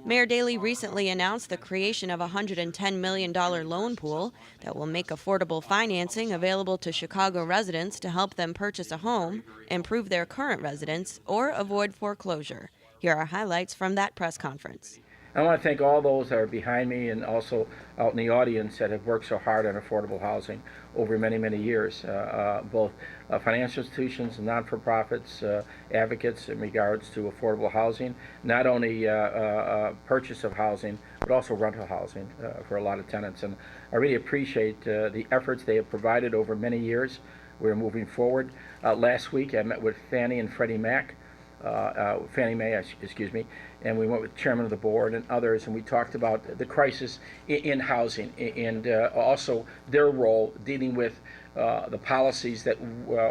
Mayor Daley recently announced the creation of a $110 million loan pool that will make affordable financing available to Chicago residents to help them purchase a home, improve their current residence, or avoid foreclosure. Here are highlights from that press conference. I want to thank all those that are behind me and also out in the audience that have worked so hard on affordable housing over many, many years, both financial institutions and non-for-profits, advocates in regards to affordable housing, not only purchase of housing, but also rental housing for a lot of tenants. And I really appreciate the efforts they have provided over many years. We're moving forward. Last week I met with Fannie and Freddie Mac. Fannie Mae, excuse me, and we went with the chairman of the board and others, and we talked about the crisis in housing and also their role dealing with the policies that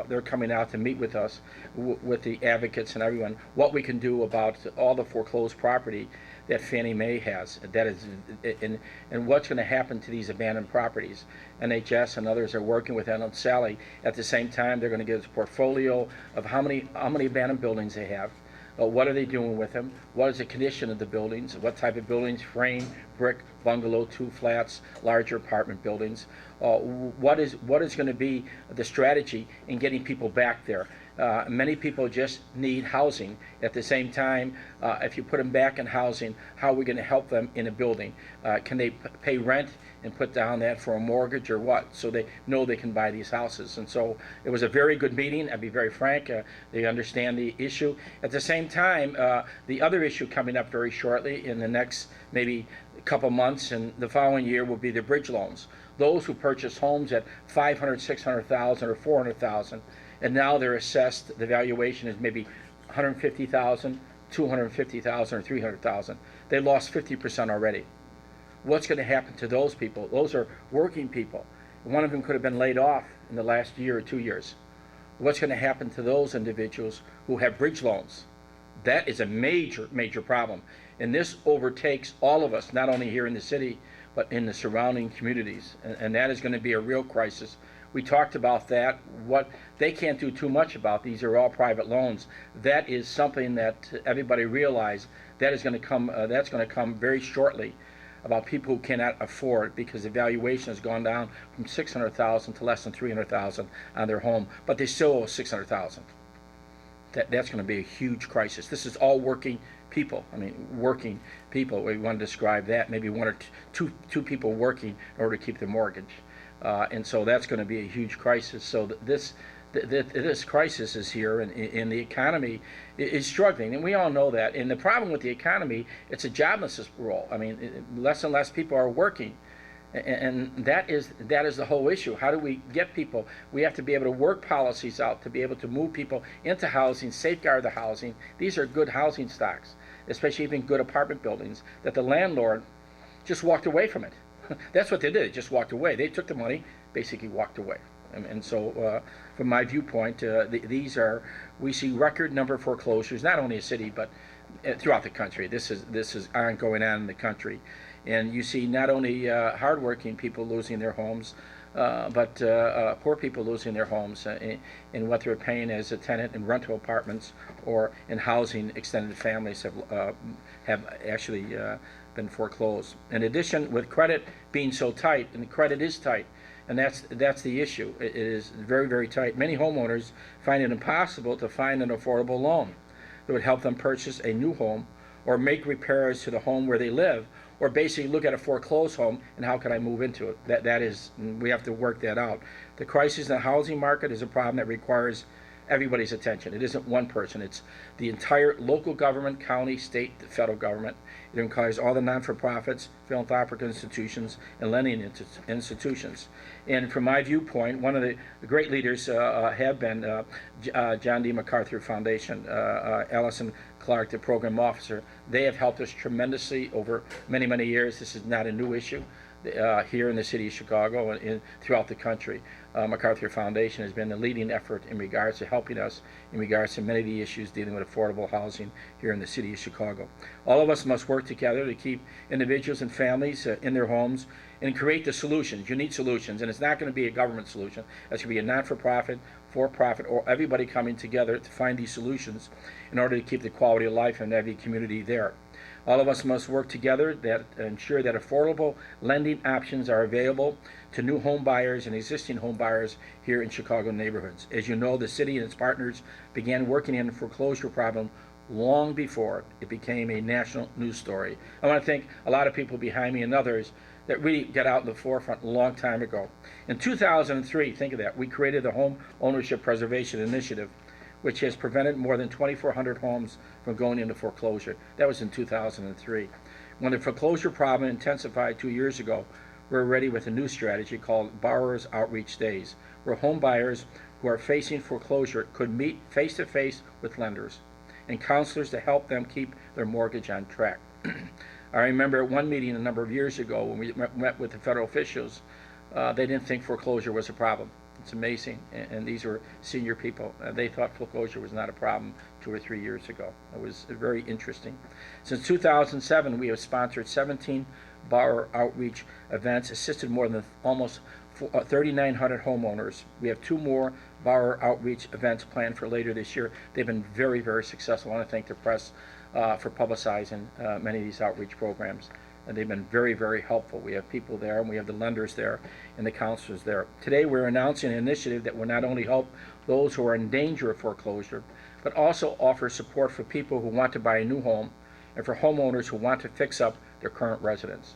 they're coming out to meet with us, with the advocates and everyone, what we can do about all the foreclosed property that Fannie Mae has. That is, and what's going to happen to these abandoned properties. NHS and others are working with Ellen Sally. At the same time, they're going to give us a portfolio of how many abandoned buildings they have. What are they doing with them? What is the condition of the buildings? What type of buildings? Frame, brick, bungalow, 2 flats, larger apartment buildings. What is going to be the strategy in getting people back there? Many people just need housing. At the same time, if you put them back in housing, how are we going to help them in a building? Can they pay rent and put down that for a mortgage or what, so they know they can buy these houses? And so it was a very good meeting. I'll be very frank. They understand the issue. At the same time, the other issue coming up very shortly in the next maybe a couple months and the following year will be the bridge loans. Those who purchase homes at $500,000, $600,000, or $400,000, and now they're assessed, the valuation is maybe $150,000, $250,000, or $300,000. They lost 50% already. What's going to happen to those people? Those are working people. One of them could have been laid off in the last year or 2 years. What's going to happen to those individuals who have bridge loans? That is a major, major problem. And this overtakes all of us, not only here in the city, but in the surrounding communities. And that is going to be a real crisis. We talked about that. What they can't do too much about, these are all private loans. That is something that everybody realized that is going to come, that's going to come very shortly, about people who cannot afford, because the valuation has gone down from $600,000 to less than $300,000 on their home, but they still owe $600,000. That's going to be a huge crisis. This is all working people. I mean, working people. We want to describe that. Maybe one or two people working in order to keep their mortgage, and so that's going to be a huge crisis. So this crisis is here, and the economy is struggling, and we all know that. And the problem with the economy, it's a joblessness role. I mean, less and less people are working, and that is the whole issue. How do we get people? We have to be able to work policies out to be able to move people into housing, safeguard the housing. These are good housing stocks, especially even good apartment buildings, that the landlord just walked away from it. That's what they did. They just walked away. They took the money, basically walked away. And so, from my viewpoint, we see record number of foreclosures, not only in the city, but throughout the country. This is going on in the country. And you see not only hardworking people losing their homes, but poor people losing their homes in what they're paying as a tenant in rental apartments or in housing. Extended families have actually been foreclosed. In addition, with credit being so tight, and the credit is tight, and that's the issue. It is very, very tight. Many homeowners find it impossible to find an affordable loan that would help them purchase a new home or make repairs to the home where they live, or basically look at a foreclosed home and how can I move into it. That is, we have to work that out. The crisis in the housing market is a problem that requires everybody's attention. It isn't one person. It's the entire local government, county, state, the federal government. It requires all the non-for-profits, philanthropic institutions, and lending institutions. And from my viewpoint, one of the great leaders have been John D. MacArthur Foundation, Allison Clark, the program officer. They have helped us tremendously over many, many years. This is not a new issue here in the city of Chicago and throughout the country. MacArthur Foundation has been the leading effort in regards to helping us in regards to many of the issues dealing with affordable housing here in the city of Chicago. All of us must work together to keep individuals and families in their homes and create the solutions. You need solutions, and it's not going to be a government solution. It's going to be a non-for-profit, for-profit, or everybody coming together to find these solutions in order to keep the quality of life in every community there. All of us must work together to ensure that affordable lending options are available to new home buyers and existing home buyers here in Chicago neighborhoods. As you know, the city and its partners began working in the foreclosure problem long before it became a national news story. I want to thank a lot of people behind me and others that really got out in the forefront a long time ago. In 2003, think of that, we created the Home Ownership Preservation Initiative, which has prevented more than 2,400 homes from going into foreclosure. That was in 2003. When the foreclosure problem intensified 2 years ago, we were ready with a new strategy called Borrowers Outreach Days, where home buyers who are facing foreclosure could meet face-to-face with lenders and counselors to help them keep their mortgage on track. I remember at one meeting a number of years ago when we met with the federal officials, they didn't think foreclosure was a problem. It's amazing, and these were senior people. They thought foreclosure was not a problem 2 or 3 years ago. It was very interesting. Since 2007, we have sponsored 17 borrower outreach events, assisted more than almost 3,900 homeowners. We have 2 more borrower outreach events planned for later this year. They've been very, very successful. I want to thank the press for publicizing many of these outreach programs. And they've been very, very helpful. We have people there, and we have the lenders there, and the counselors there. Today, we're announcing an initiative that will not only help those who are in danger of foreclosure, but also offer support for people who want to buy a new home and for homeowners who want to fix up their current residence.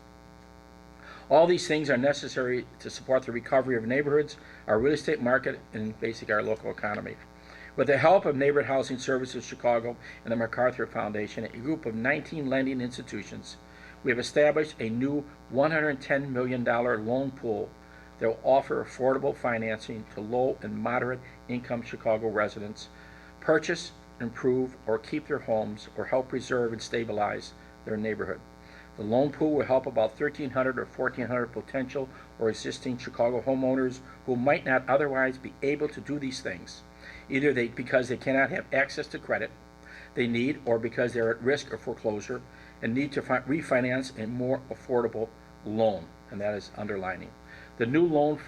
All these things are necessary to support the recovery of neighborhoods, our real estate market, and basically our local economy. With the help of Neighborhood Housing Services Chicago and the MacArthur Foundation, a group of 19 lending institutions, we have established a new $110 million loan pool that will offer affordable financing to low and moderate income Chicago residents purchase, improve, or keep their homes or help preserve and stabilize their neighborhood. The loan pool will help about 1,300 or 1,400 potential or existing Chicago homeowners who might not otherwise be able to do these things, either because they cannot have access to credit they need or because they're at risk of foreclosure and need to refinance a more affordable loan, and that is underlining. The new loan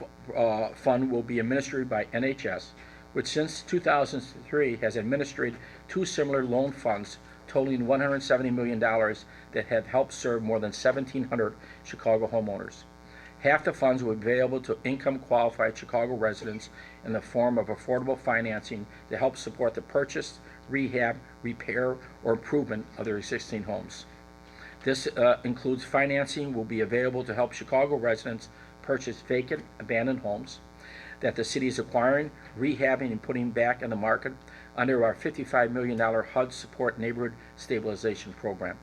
fund will be administered by NHS, which since 2003 has administered 2 similar loan funds totaling $170 million that have helped serve more than 1,700 Chicago homeowners. Half the funds will be available to income-qualified Chicago residents in the form of affordable financing to help support the purchase, rehab, repair, or improvement of their existing homes. This includes financing will be available to help Chicago residents purchase vacant, abandoned homes that the city is acquiring, rehabbing, and putting back in the market under our $55 million HUD Support Neighborhood Stabilization Program.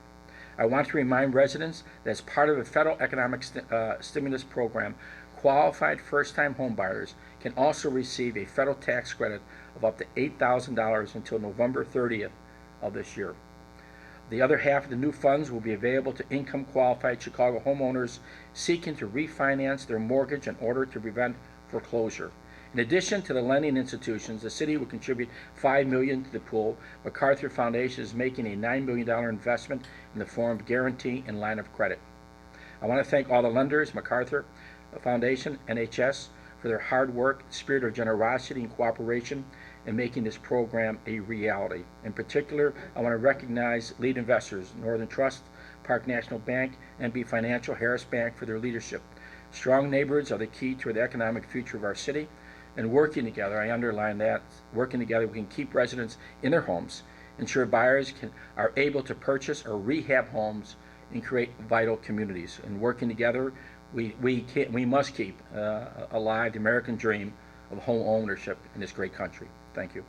I want to remind residents that as part of the federal economic stimulus program, qualified first-time homebuyers can also receive a federal tax credit of up to $8,000 until November 30th of this year. The other half of the new funds will be available to income-qualified Chicago homeowners seeking to refinance their mortgage in order to prevent foreclosure. In addition to the lending institutions, the city will contribute $5 million to the pool. MacArthur Foundation is making a $9 million investment in the form of guarantee and line of credit. I want to thank all the lenders, MacArthur Foundation, NHS, for their hard work, spirit of generosity, and cooperation in making this program a reality. In particular, I want to recognize lead investors, Northern Trust, Park National Bank, NB Financial, Harris Bank for their leadership. Strong neighborhoods are the key to the economic future of our city, and working together, I underline that, working together we can keep residents in their homes, ensure buyers are able to purchase or rehab homes, and create vital communities. And working together, we must keep alive the American dream of home ownership in this great country. Thank you.